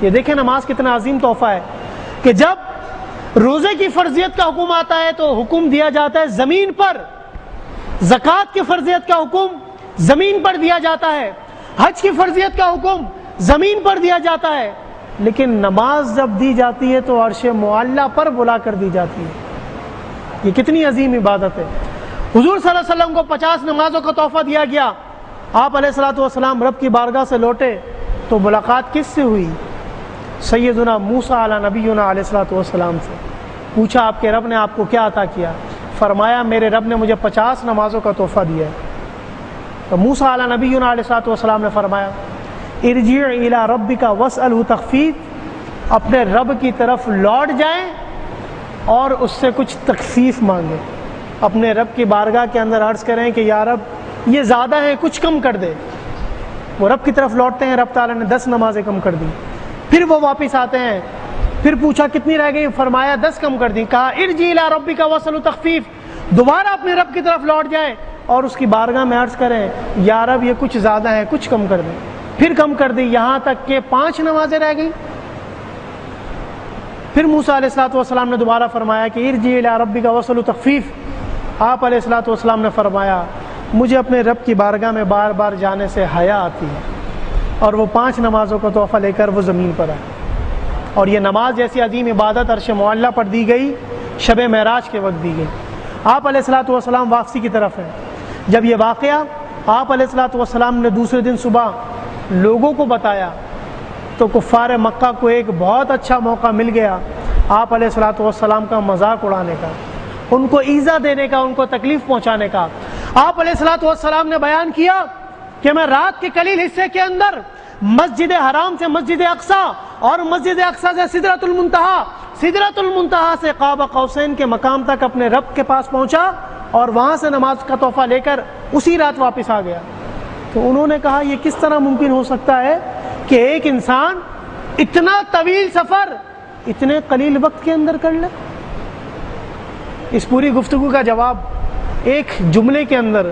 یہ دیکھیں نماز کتنا عظیم تحفہ ہے کہ جب روزے کی فرضیت کا حکم آتا ہے تو حکم دیا جاتا ہے زمین پر، زکوٰۃ کی فرضیت کا حکم زمین پر دیا جاتا ہے، حج کی فرضیت کا حکم زمین پر دیا جاتا ہے، لیکن نماز جب دی جاتی ہے تو عرش معلیٰ پر بلا کر دی جاتی ہے۔ یہ کتنی عظیم عبادت ہے۔ حضور صلی اللہ علیہ وسلم کو 50 نمازوں کا تحفہ دیا گیا۔ آپ علیہ الصلوۃ والسلام رب کی بارگاہ سے لوٹے تو ملاقات کس سے ہوئی؟ سیدنا موسیٰ علیہ نبینا علیہ الصلوۃ والسلام سے۔ پوچھا آپ کے رب نے آپ کو کیا عطا کیا؟ فرمایا میرے رب نے مجھے 50 نمازوں کا تحفہ دیا ہے۔ تو موسیٰ علیہ نبینا علیہ الصلوۃ والسلام نے فرمایا ارجع الی ربک واسألہ تخفیف، اپنے رب کی طرف لوٹ جائیں اور اس سے کچھ تخفیف مانگیں، اپنے رب کی بارگاہ کے اندر عرض کریں کہ یا رب یہ زیادہ ہے، کچھ کم کر دے۔ وہ رب کی طرف لوٹتے ہیں، رب تعالیٰ نے 10 نمازیں کم کر دی۔ پھر وہ واپس آتے ہیں، پھر پوچھا کتنی رہ گئی، فرمایا 10 کم کر دی۔ کہا ارجع الی ربک واسألہ تخفیف، دوبارہ اپنے رب کی طرف لوٹ جائیں اور اس کی بارگاہ میں عرض کریں یا رب یہ کچھ زیادہ ہے، کچھ کم کر دیں۔ پھر کم کر دی، یہاں تک کہ 5 نمازیں رہ گئیں۔ پھر موسیٰ علیہ الصلوۃ والسلام نے دوبارہ فرمایا کہ ارجع الی ربک واسألہ تخفیف۔ آپ علیہ الصلوۃ والسلام نے فرمایا مجھے اپنے رب کی بارگاہ میں بار بار جانے سے حیا آتی ہے، اور وہ 5 نمازوں کا تحفہ لے کر وہ زمین پر آئے۔ اور یہ نماز جیسی عظیم عبادت عرش معلیٰ پر دی گئی، شب معراج کے وقت دی گئی۔ آپ علیہ الصلوۃ والسلام واپسی کی طرف ہیں۔ جب یہ واقعہ آپ علیہ الصلوۃ والسلام نے دوسرے دن صبح لوگوں کو بتایا تو کفار مکہ کو ایک بہت اچھا موقع مل گیا آپ علیہ الصلوۃ والسلام کا مذاق اڑانے کا، ان کو ایذا دینے کا، ان کو تکلیف پہنچانے کا۔ آپ علیہ الصلوۃ والسلام نے بیان کیا کہ میں رات کے قلیل حصے کے اندر مسجد حرام سے مسجد اقصیٰ اور مسجد اقصیٰ سے سدرۃ المنتہا، سدرۃ المنتہا سے قاب قوسین کے مقام تک اپنے رب کے پاس پہنچا اور وہاں سے نماز کا تحفہ لے کر اسی رات واپس آ گیا۔ تو انہوں نے کہا یہ کس طرح ممکن ہو سکتا ہے کہ ایک انسان اتنا طویل سفر اتنے قلیل وقت کے اندر کر لے؟ اس پوری گفتگو کا جواب ایک جملے کے اندر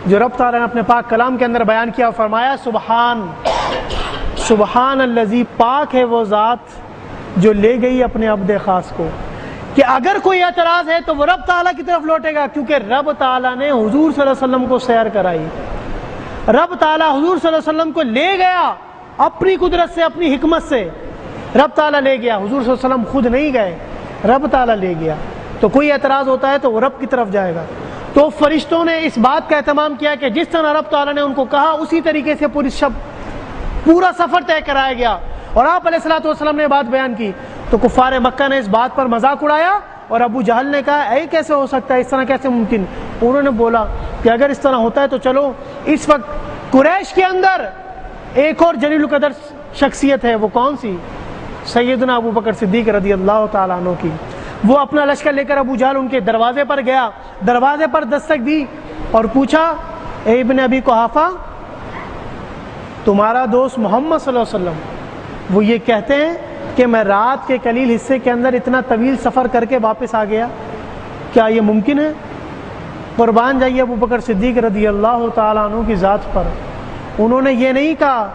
جو رب تعالیٰ نے اپنے پاک کلام کے اندر بیان کیا، فرمایا سبحان الذی، پاک ہے وہ ذات جو لے گئی اپنے عبد خاص کو، کہ اگر کوئی اعتراض ہے تو وہ رب تعالیٰ کی طرف لوٹے گا، کیونکہ رب تعالیٰ نے حضور صلی اللہ علیہ وسلم کو سیر کرائی، رب تعالیٰ حضور صلی اللہ علیہ وسلم کو لے گیا اپنی قدرت سے، اپنی حکمت سے، رب تعالیٰ لے گیا، حضور صلی اللہ علیہ وسلم خود نہیں گئے، رب تعالیٰ لے گیا۔ تو کوئی اعتراض ہوتا ہے تو وہ رب کی طرف جائے گا۔ تو فرشتوں نے اس بات کا اہتمام کیا کہ جس طرح رب تعالیٰ نے ان کو کہا اسی طریقے سے پورا سفر طے کرایا گیا، اور آپ علیہ الصلوۃ والسلام نے بات بیان کی تو کفار مکہ نے اس بات پر مذاق اڑایا، اور ابو جہل نے کہا اے کیسے ہو سکتا ہے، اس طرح کیسے ممکن؟ انہوں نے بولا کہ اگر اس طرح ہوتا ہے تو چلو، اس وقت قریش کے اندر ایک اور جلیل القدر شخصیت ہے، وہ کون سی؟ سیدنا ابو بکر صدیق رضی اللہ تعالیٰ عنہ کی۔ وہ اپنا لشکر لے کر ابو جہل ان کے دروازے پر گیا، دروازے پر دستک دی اور پوچھا اے ابن ابی قحافہ، تمہارا دوست محمد صلی اللہ علیہ وسلم وہ یہ کہتے ہیں کہ میں رات کے قلیل حصے کے اندر اتنا طویل سفر کر کے واپس آ گیا، کیا یہ ممکن ہے؟ قربان جائیے ابو بکر صدیق رضی اللہ تعالیٰ عنہ کی ذات پر۔ انہوں نے یہ نہیں کہا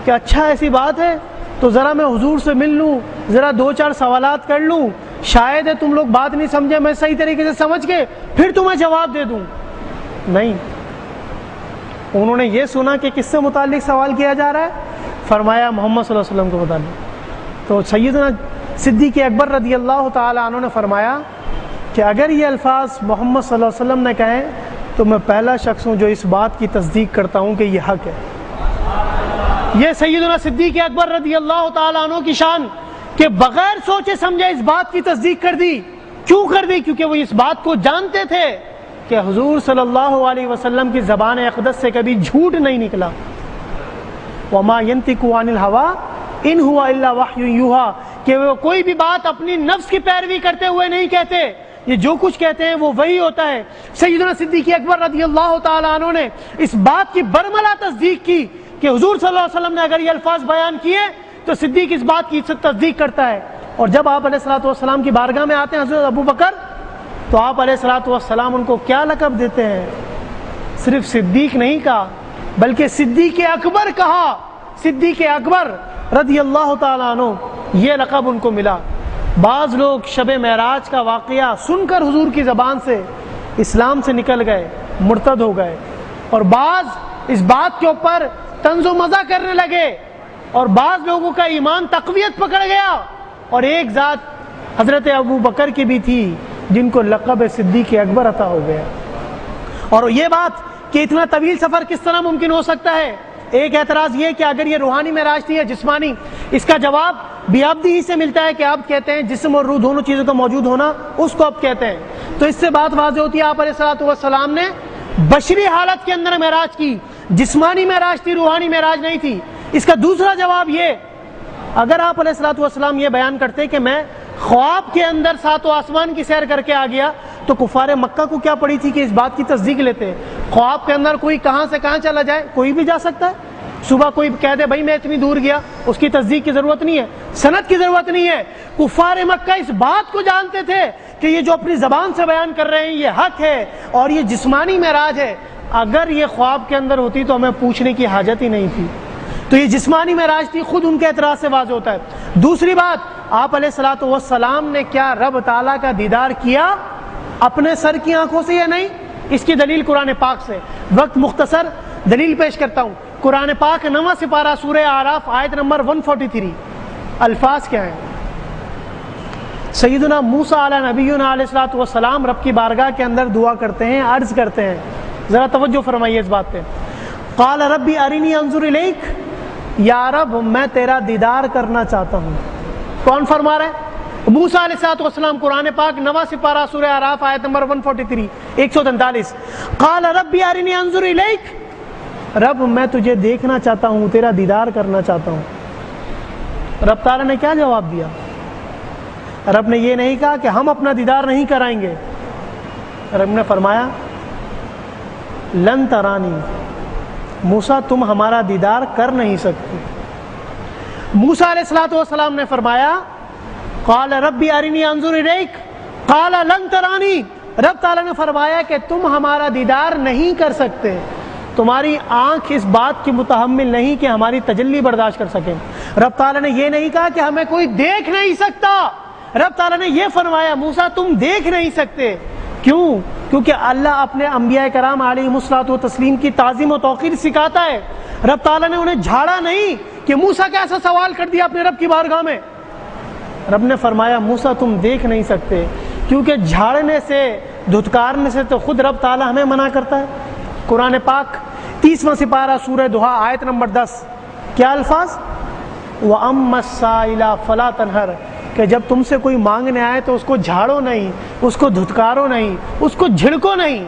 کہ اچھا ایسی بات ہے تو ذرا میں حضور سے مل لوں، ذرا 2-4 سوالات کر لوں، شاید ہے تم لوگ بات نہیں سمجھے، میں صحیح طریقے سے سمجھ کے پھر تمہیں جواب دے دوں۔ نہیں، انہوں نے یہ سنا کہ کس سے متعلق سوال کیا جا رہا ہے، فرمایا محمد صلی اللہ علیہ وسلم کے متعلق۔ تو سیدنا صدیق اکبر رضی اللہ تعالیٰ عنہ نے فرمایا کہ اگر یہ الفاظ محمد صلی اللہ علیہ وسلم نے کہیں تو میں پہلا شخص ہوں جو اس بات کی تصدیق کرتا ہوں کہ یہ حق ہے۔ یہ سیدنا صدیق اکبر رضی اللہ تعالیٰ عنہ کی شان کہ بغیر سوچے سمجھے اس بات کی تصدیق کر دی۔ کیوں کر دی؟ کیونکہ وہ اس بات کو جانتے تھے کہ حضور صلی اللہ علیہ وسلم کی زبان اقدس سے کبھی جھوٹ نہیں نکلا۔ وما ينطق عن الهوى ان هو الا وحی یوحى، کہ وہ کوئی بھی بات اپنی نفس کی پیروی کرتے ہوئے نہیں کہتے، یہ جو کچھ کہتے ہیں وہ وہی ہوتا ہے۔ سیدنا صدیق اکبر رضی اللہ تعالیٰ عنہ نے اس بات کی برملا تصدیق کی کہ حضور صلی اللہ علیہ وسلم نے اگر یہ الفاظ بیان کیے تو صدیق اس بات کی تصدیق کرتا ہے۔ اور جب آپ علیہ الصلوۃ والسلام کی بارگاہ میں آتے ہیں حضرت ابو بکر، تو آپ علیہ الصلوۃ والسلام ان کو کیا لقب دیتے ہیں؟ صرف صدیق نہیں کہا بلکہ صدیق اکبر کہا، صدیق اکبر رضی اللہ تعالیٰ عنہ، یہ لقب ان کو ملا۔ بعض لوگ شب معراج کا واقعہ سن کر حضور کی زبان سے اسلام سے نکل گئے، مرتد ہو گئے، اور بعض اس بات کے اوپر طنز و مزاح کرنے لگے، اور بعض لوگوں کا ایمان تقویت پکڑ گیا، اور ایک ذات حضرت ابو بکر کی بھی تھی جن کو لقب صدیق اکبر عطا ہو گیا۔ اور یہ بات کہ اتنا طویل سفر کس طرح ممکن ہو سکتا ہے؟ ایک اعتراض یہ کہ اگر یہ روحانی معراج تھی یا جسمانی، اس کا جواب بیابدی ہی سے ملتا ہے کہ آپ کہتے ہیں جسم اور روح دونوں چیزوں کا موجود ہونا، اس کو آپ کہتے ہیں۔ تو اس سے بات واضح ہوتی ہے آپ علیہ الصلوۃ والسلام نے بشری حالت کے اندر معراج کی، جسمانی معراج تھی، روحانی معراج نہیں تھی؟ اس کا دوسرا جواب یہ، اگر آپ علیہ الصلوۃ والسلام یہ بیان کرتے کہ میں خواب کے اندر ساتوں آسمان کی سیر کر کے آ گیا، تو کفار مکہ کو کیا پڑی تھی کہ اس بات کی تصدیق لیتے؟ خواب کے اندر کوئی کہاں سے کہاں چلا جائے، کوئی بھی جا سکتا ہے۔ صبح کوئی کہہ دے بھائی میں اتنی دور گیا، اس کی تصدیق کی ضرورت نہیں ہے، سند کی ضرورت نہیں ہے۔ کفار مکہ اس بات کو جانتے تھے کہ یہ جو اپنی زبان سے بیان کر رہے ہیں یہ حق ہے اور یہ جسمانی معراج ہے، اگر یہ خواب کے اندر ہوتی تو ہمیں پوچھنے کی حاجت ہی نہیں تھی۔ تو یہ جسمانی معراج تھی، خود ان کے اعتراض سے واضح ہوتا ہے۔ دوسری بات، آپ علیہ الصلوۃ والسلام نے کیا رب تعالیٰ کا دیدار کیا اپنے سر کی آنکھوں سے یا نہیں؟ اس کی دلیل قرآن پاک سے، وقت مختصر دلیل پیش کرتا ہوں۔ قرآن پاک 9واں سپارہ سورہ اعراف آیت نمبر 143، الفاظ کیا ہیں؟ سیدنا موسیٰ علیہ نبینا علیہ الصلوۃ والسلام رب کی بارگاہ کے اندر دعا کرتے ہیں، عرض کرتے ہیں، ذرا توجہ فرمائیے اس بات پہ۔ قال ربی ارنی انظر الیک، یا رب میں تیرا دیدار کرنا چاہتا ہوں۔ کون فرما رہے ہیں؟ موسیٰ علیہ الصلوۃ والسلام، قرآن پاک 9واں سپارہ سورہ اعراف آیت نمبر 143، 143۔ قال ربی ارنی انظر الیک، رب میں تجھے دیکھنا چاہتا ہوں، تیرا دیدار کرنا چاہتا ہوں۔ رب تعالیٰ نے کیا جواب دیا؟ رب نے یہ نہیں کہا کہ ہم اپنا دیدار نہیں کرائیں گے، رب نے فرمایا لن ترانی، موسیٰ تم ہمارا دیدار کر نہیں سکتے۔ موسیٰ علیہ الصلوۃ والسلام نے فرمایا قال ربی ارنی انظر الیک قال لن ترانی، رب تعالیٰ نے فرمایا کہ تم ہمارا دیدار نہیں کر سکتے، تمہاری آنکھ اس بات کی متحمل نہیں کہ ہماری تجلی برداشت کر سکیں۔ رب تعالیٰ نے یہ نہیں کہا کہ ہمیں کوئی دیکھ نہیں سکتا، رب تعالیٰ نے یہ فرمایا موسیٰ تم دیکھ نہیں سکتے۔ کیوں؟ کیونکہ اللہ اپنے انبیاء کرام علیہم الصلوۃ والتسلیم کی تعظیم و توقیر سکھاتا ہے۔ رب تعالیٰ نے انہیں جھاڑا نہیں کہ موسیٰ کا ایسا سوال کر دیا اپنے رب کی بارگاہ میں، رب نے فرمایا موسیٰ تم دیکھ نہیں سکتے، کیونکہ جھاڑنے سے دھتکارنے سے تو خود رب تعالیٰ ہمیں منع کرتا ہے۔ قرآن پاک 30واں سپارہ سورہ دہا آیت نمبر 10، کیا الفاظ؟ وَأَمَّا السَّائِلَ فَلَا تَنْهَرْ، کہ جب تم سے کوئی مانگنے آئے تو اس کو جھاڑو نہیں، اس کو دھتکارو نہیں، اس کو جھڑکو نہیں۔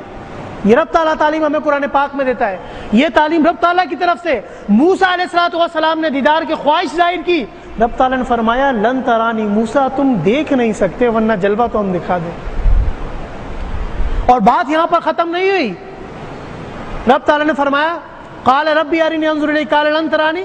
یہ رب تعالیٰ تعلیم ہمیں قرآن پاک میں دیتا ہے، یہ تعلیم رب تعالیٰ کی طرف سے۔ موسیٰ علیہ الصلوۃ والسلام نے دیدار کی خواہش ظاہر کی، رب تعالیٰ نے فرمایا لن ترانی، موسیٰ تم دیکھ نہیں سکتے ورنہ جلوہ تو ہم دکھا دیں۔ اور بات یہاں پر ختم نہیں ہوئی، رب تعالیٰ نے فرمایا قال ربی ارنی انظر الیک قال لن ترانی،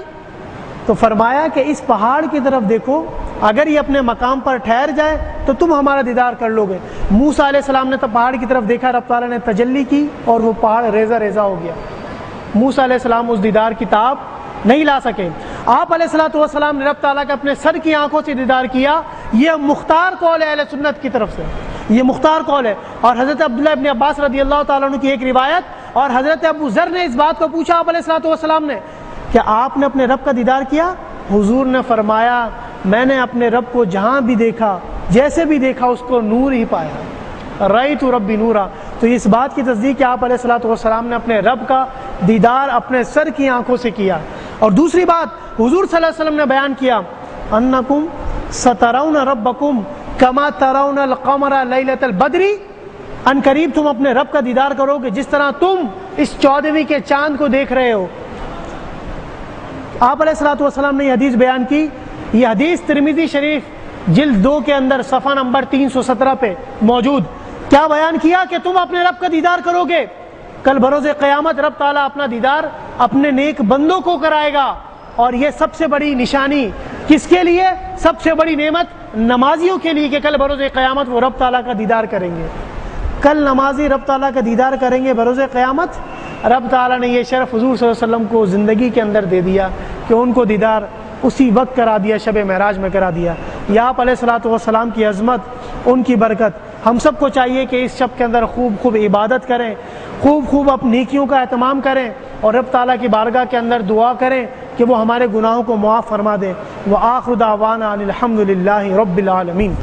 تو فرمایا کہ اس پہاڑ کی طرف دیکھو، اگر یہ اپنے مقام پر ٹھہر جائے تو تم ہمارا دیدار کر لو گے۔ موسیٰ علیہ السلام نے تو پہاڑ کی طرف دیکھا، رب تعالیٰ نے تجلی کی اور وہ پہاڑ ریزہ ریزہ ہو گیا۔ موسیٰ علیہ السلام اس دیدار کی تاب نہیں لا سکے۔ آپ علیہ الصلوۃ والسلام نے رب تعالیٰ کے اپنے سر کی آنکھوں سے دیدار کیا، یہ مختار قول ہے اہل سنت کی طرف سے، یہ مختار قول ہے۔ اور حضرت عبداللہ ابن عباس رضی اللہ تعالیٰ عنہ کی ایک روایت، اور حضرت ابو ذر نے اس بات کو پوچھا آپ علیہ الصلوۃ والسلام نے کہ آپ نے اپنے رب کا دیدار کیا؟ حضور نے فرمایا میں نے اپنے رب کو جہاں بھی دیکھا، جیسے بھی دیکھا، اس کو نور ہی پایا، رأیت ربی نورا۔ تو اس بات کی تصدیق کہ آپ علیہ الصلوۃ والسلام نے اپنے رب کا دیدار اپنے سر کی آنکھوں سے کیا۔ اور دوسری بات حضور صلی اللہ علیہ وسلم نے بیان کیا انکم سترون ربکم کما ترون القمر لیلۃ البدر، ان قریب تم اپنے رب کا دیدار کرو گے جس طرح تم اس 14ویں کے چاند کو دیکھ رہے ہو۔ آپ علیہ الصلوۃ والسلام نے یہ حدیث بیان کی، یہ حدیث ترمذی شریف جلد 2 کے اندر صفحہ نمبر 317 پہ موجود۔ کیا بیان کیا کہ تم اپنے رب کا دیدار کرو گے، کل بروز قیامت رب تعالیٰ اپنا دیدار اپنے نیک بندوں کو کرائے گا۔ اور یہ سب سے بڑی نشانی کس کے لیے، سب سے بڑی نعمت نمازیوں کے لیے کہ کل بروز قیامت وہ رب تعالیٰ کا دیدار کریں گے۔ کل نمازی رب تعالیٰ کا دیدار کریں گے بروز قیامت۔ رب تعالیٰ نے یہ شرف حضور صلی اللہ علیہ وسلم کو زندگی کے اندر دے دیا کہ ان کو دیدار اسی وقت کرا دیا، شب معراج میں کرا دیا۔ یا آپ علیہ الصلوۃ والسلام کی عظمت، ان کی برکت، ہم سب کو چاہیے کہ اس شب کے اندر خوب عبادت کریں، خوب اپنی نیکیوں کا اہتمام کریں اور رب تعالیٰ کی بارگاہ کے اندر دعا کریں کہ وہ ہمارے گناہوں کو معاف فرما دے۔ وآخر دعوانا ان الحمد للہ رب العالمین۔